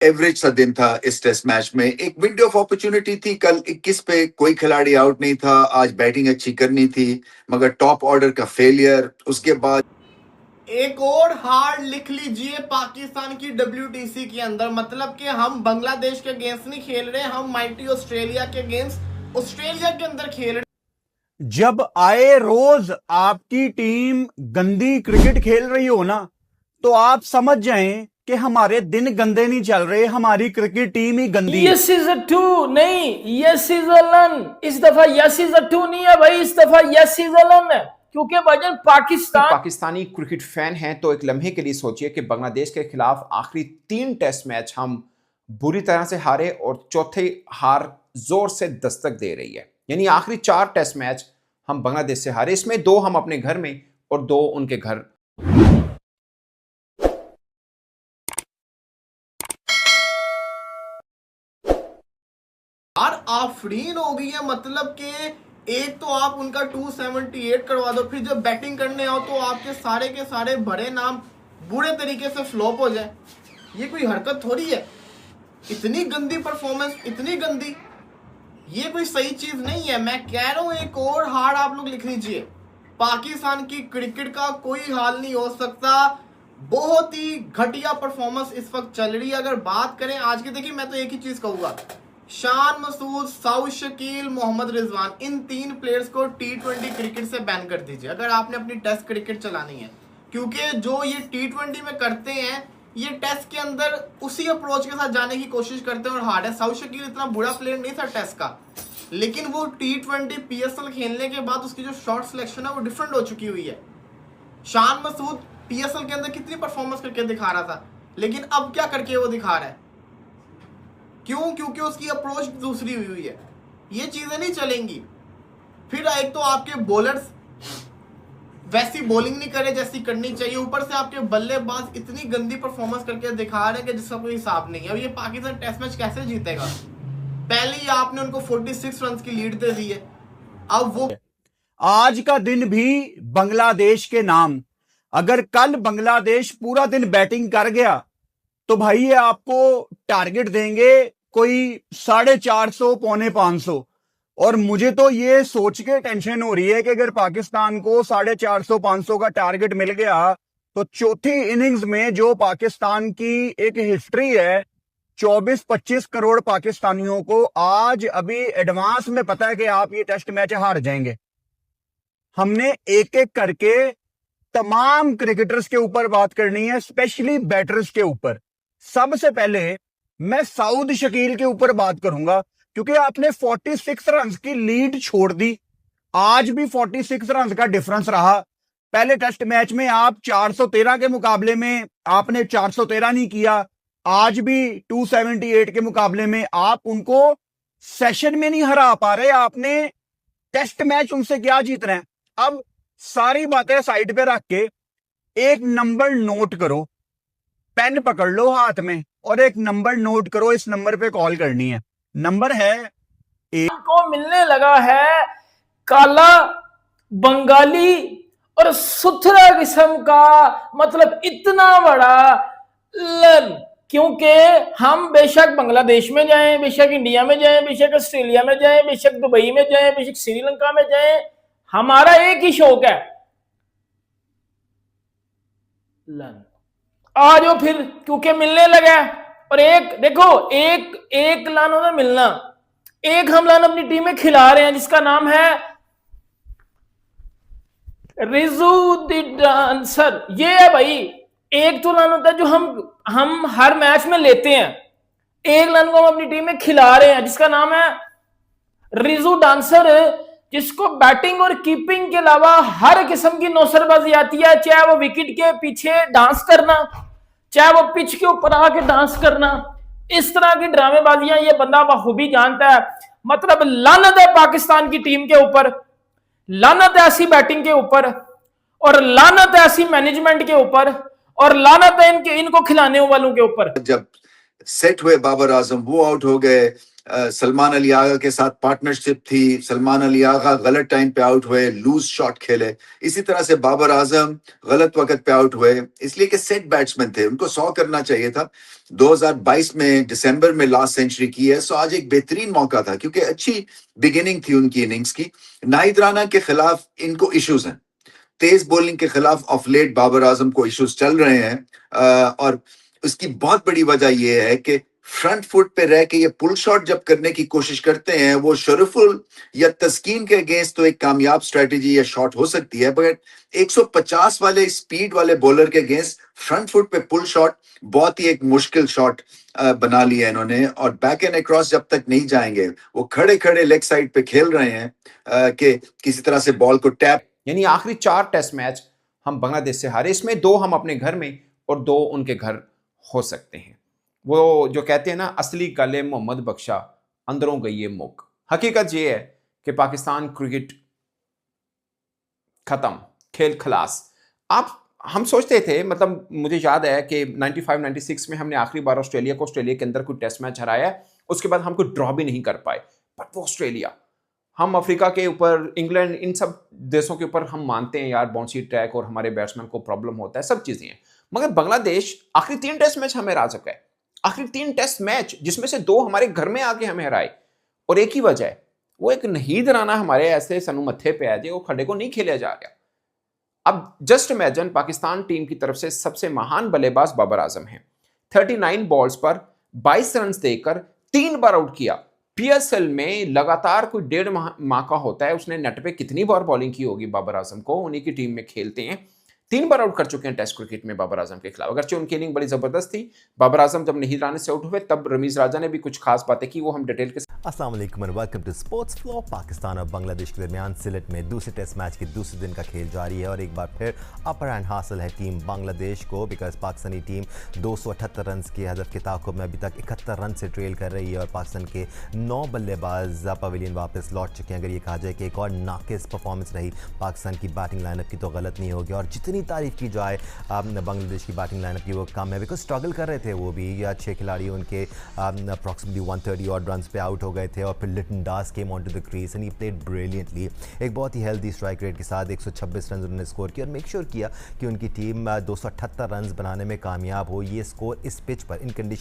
Average सा दिन था इस टेस्ट मैच में। एक विंडो ऑफ अपॉर्चुनिटी थी, कल 21 पे कोई खिलाड़ी आउट नहीं था, आज बैटिंग अच्छी करनी थी, मगर टॉप ऑर्डर का फेलियर। उसके बाद एक और हार लिख लीजिए पाकिस्तान की WTC के अंदर, मतलब कि हम बांग्लादेश के अगेंस्ट नहीं खेल रहे, हम माइटी ऑस्ट्रेलिया के अगेंस्ट ऑस्ट्रेलिया के अंदर खेल रहे। जब आए रोज आपकी टीम गंदी क्रिकेट खेल रही हो ना, तो आप समझ जाएं कि हमारे दिन गंदे नहीं चल रहे, हमारी क्रिकेट टीम ही गंदी है। यस इज अ टू नहीं, यस इज अ लन। इस दफा यस इज अ टू नहीं है भाई, इस दफा यस इज अ लन है, क्योंकि भाईजान पाकिस्तानी क्रिकेट फैन हैं तो एक लम्हे के लिए सोचिए कि बांग्लादेश के खिलाफ आखिरी 3 टेस्ट मैच हम बुरी तरह से हारे और चौथे हार जोर से दस्तक दे रही है। यानी आखिरी 4 टेस्ट मैच हम बांग्लादेश से हारे, इसमें 2 हम अपने घर में और 2 उनके घर। यार आफरीन हो गई है, मतलब कि एक तो आप उनका 278 करवा दो, फिर जब बैटिंग करने आओ तो आपके सारे के सारे बड़े नाम बुरे तरीके से फ्लॉप हो जाए। ये कोई हरकत थोड़ी है, इतनी गंदी परफॉर्मेंस, इतनी गंदी, ये कोई सही चीज नहीं है। मैं कह रहा हूं एक और हार आप लोग लिख लीजिए। पाकिस्तान की क्रिकेट का कोई हाल नहीं हो सकता, बहुत ही घटिया परफॉर्मेंस इस वक्त चल रही है। अगर बात करें आज की, देखिए मैं तो एक ही चीज कहूंगा, शान मसूद, साउद शकील, मोहम्मद रिजवान, इन 3 प्लेयर्स को T20 क्रिकेट से बैन कर दीजिए अगर आपने अपनी टेस्ट क्रिकेट चलानी है, क्योंकि जो ये T20 में करते हैं ये टेस्ट के अंदर उसी अप्रोच के साथ जाने की कोशिश करते हैं और हार्ड है। साउद शकील इतना बुरा प्लेयर नहीं था टेस्ट का, लेकिन वो T20 PSL खेलने के बाद उसकी जो शॉट सिलेक्शन है वो डिफरेंट हो चुकी हुई है। शान मसूद PSL के अंदर कितनी परफॉर्मेंस करके दिखा रहा था, लेकिन अब क्या करके वो दिखा रहा है, क्यों? क्योंकि उसकी अप्रोच दूसरी हुई है। ये चीजें नहीं चलेंगी। फिर एक तो आपके बॉलर्स वैसी बॉलिंग नहीं करे जैसी करनी चाहिए, ऊपर से आपके बल्लेबाज इतनी गंदी परफॉर्मेंस करके दिखा रहे हैं कि जिसका कोई हिसाब नहीं है। अब ये पाकिस्तान टेस्ट मैच कैसे जीतेगा? पहले ही आपने उनको 46 रन की लीड दे दी है। अब वो आज का दिन भी बांग्लादेश के नाम, अगर कल बांग्लादेश पूरा दिन बैटिंग कर गया तो भाई ये आपको टारगेट देंगे कोई 450 पौने 500। और मुझे तो ये सोच के टेंशन हो रही है कि अगर पाकिस्तान को 450 500 का टारगेट मिल गया तो चौथी इनिंग्स में जो पाकिस्तान की एक हिस्ट्री है, 24-25 करोड़ पाकिस्तानियों को आज अभी एडवांस में पता है कि आप ये टेस्ट मैच हार जाएंगे। हमने एक एक करके तमाम क्रिकेटर्स के ऊपर बात करनी है, स्पेशली बैटर्स के ऊपर। सबसे पहले मैं साउद शकील के ऊपर बात करूंगा, क्योंकि आपने 46 रन की लीड छोड़ दी। आज भी 46 रन का डिफरेंस रहा। पहले टेस्ट मैच में आप 413 के मुकाबले में आपने 413 नहीं किया, आज भी 278 के मुकाबले में आप उनको सेशन में नहीं हरा पा रहे। आपने टेस्ट मैच उनसे क्या जीतना है? अब सारी बातें साइड पे रख के एक नंबर नोट करो, पेन पकड़ लो हाथ में और एक नंबर नोट करो, इस नंबर पे कॉल करनी है। नंबर है को मिलने लगा है काला बंगाली और सुथरा किस्म का, मतलब इतना बड़ा लन। क्योंकि हम बेशक बांग्लादेश में जाएं, बेशक इंडिया में जाएं, बेशक ऑस्ट्रेलिया में जाएं, बेशक दुबई में जाएं, बेशक श्रीलंका में जाएं, हमारा एक ही शौक है, लन। आ जाओ फिर, क्योंकि मिलने लगा। और एक देखो, एक लान होता मिलना, एक हम लान अपनी टीम में खिला रहे हैं जिसका नाम है रिजू द डांसर। ये है भाई, एक तो लान होता है जो हम हर मैच में लेते हैं, एक लान को हम अपनी टीम में खिला रहे हैं जिसका नाम है रिजू डांसर, जिसको बैटिंग और कीपिंग के अलावा हर किस्म की नौसरबाजी आती है, चाहे वो विकेट के पीछे डांस करना, चाहे वो पिच के ऊपर आके डांस करना, इस तरह की ड्रामेबाजियां ये बंदा बखूबी जानता है। मतलब लानत है पाकिस्तान की टीम के ऊपर, लानत है ऐसी बैटिंग के ऊपर, और लानत है ऐसी मैनेजमेंट के ऊपर, और लानत है इनको खिलाने वालों के ऊपर। जब सेट हुए बाबर आजम वो आउट हो गए, सलमान अली आगा के साथ पार्टनरशिप थी, सलमान अली आगा गलत टाइम पे आउट हुए, लूज शॉट खेले। इसी तरह से बाबर आजम गलत वक्त पे आउट हुए, इसलिए कि सेट बैट्समैन थे, उनको 100 करना चाहिए था। 2022 में दिसंबर में लास्ट सेंचुरी की है, सो आज एक बेहतरीन मौका था क्योंकि अच्छी बिगिनिंग थी उनकी इनिंग्स की। नाहिद राना के खिलाफ इनको इश्यूज हैं, तेज बॉलिंग के खिलाफ ऑफ लेट बाबर आजम को इश्यूज चल रहे हैं, और उसकी बहुत बड़ी वजह यह है कि फ्रंट फुट पे रह के ये पुल शॉट जब करने की कोशिश करते हैं, वो शरीफुल या तस्कीन के अगेंस्ट तो एक कामयाब स्ट्रेटेजी या शॉट हो सकती है, बट 150 वाले स्पीड वाले बॉलर के अगेंस्ट फ्रंट फुट पे पुल शॉट बहुत ही एक मुश्किल शॉट बना लिया इन्होंने। और बैक एंड अक्रॉस जब तक नहीं जाएंगे, वो खड़े खड़े लेग साइड पे खेल रहे हैं कि किसी तरह से बॉल को टैप। यानी आखिरी 4 टेस्ट मैच हम बांग्लादेश से हारे, इसमें 2 हम अपने घर में और 2 उनके घर हो सकते हैं। वो जो कहते हैं ना, असली गले मोहम्मद बख्शा, अंदरों गई ये मुक। हकीकत ये है कि पाकिस्तान क्रिकेट खत्म, खेल खलास। हम सोचते थे, मतलब मुझे याद है कि 95-96 में हमने आखिरी बार ऑस्ट्रेलिया के अंदर कोई टेस्ट मैच हराया है, उसके बाद हम कोई ड्रॉ भी नहीं कर पाए। बट वो ऑस्ट्रेलिया, हम अफ्रीका के ऊपर, इंग्लैंड, इन सब देशों के ऊपर हम मानते हैं यार बाउंसी ट्रैक और हमारे बैट्समैन को प्रॉब्लम होता है, सब चीजें हैं। मगर बांग्लादेश आखिरी 3 टेस्ट मैच हमें हरा चुका है, आखिरी 3 टेस्ट मैच, जिसमें से 2 हमारे घर में आके हमें हराए। और एक ही वजह है, वो एक नहीद राना हमारे ऐसे सनु मत्थे पे है, वो खड़े को नहीं खेला जा रहा। अब जस्ट इमेजिन, पाकिस्तान टीम की तरफ से सबसे महान बल्लेबाज बाबर आजम है, 39 बॉल्स पर 22 रन देकर 3 बार आउट किया। पीएसएल में लगातार कोई 1.5 माह का होता है, उसने नेट पे कितनी बार बॉलिंग की होगी बाबर आजम को, उन्हीं की टीम में खेलते हैं। 3 बार आउट कर चुके हैं टेस्ट क्रिकेट में बाबर आजम के खिलाफ। अगरचे उनकी इनिंग बड़ी जबरदस्त थी, बाबर आजम जब नहीद राना से आउट हुए तब रमीज राजा ने भी कुछ खास बातें की, वो हम डिटेल के अस्सलाम वालेकुम and welcome to sports flow. Pakistan और बांग्लादेश के दरमियान सिलेट में दूसरे टेस्ट मैच के दूसरे दिन का खेल जारी है और एक बार फिर अपर हैंड हासिल है टीम बांग्लादेश को, बिकॉज पाकिस्तानी टीम 278 रन के हदफ के ताक़ुब में अभी तक 71 रन से ट्रेल कर रही है और पाकिस्तान के 9 बल्लेबाज पवेलियन वापस लौट चुके हैं। अगर ये कहा जाए कि एक और नाकिस परफॉर्मेंस रही पाकिस्तान की बैटिंग लाइनअप की तो गलत नहीं होगी, और जितनी तारीफ की जाए बांग्लादेश की बैटिंग लाइनअप की वो कम है, बिकॉज स्ट्रगल कर रहे थे वो भी। या 6 खिलाड़ी उनके अप्रॉक्सिमेटली 130 ऑड रन पे आउट हो गए थे और फिर Litton Das came on to the crease and he played brilliantly. एक बहुत ही हेल्दी स्ट्राइक रेट के साथ 126 रन उन्होंने स्कोर किया और मेक श्योर किया कि उनकी टीम 278 रन बनाने में कामयाब हो। ये स्कोर इस पिच पर इन कंडीशन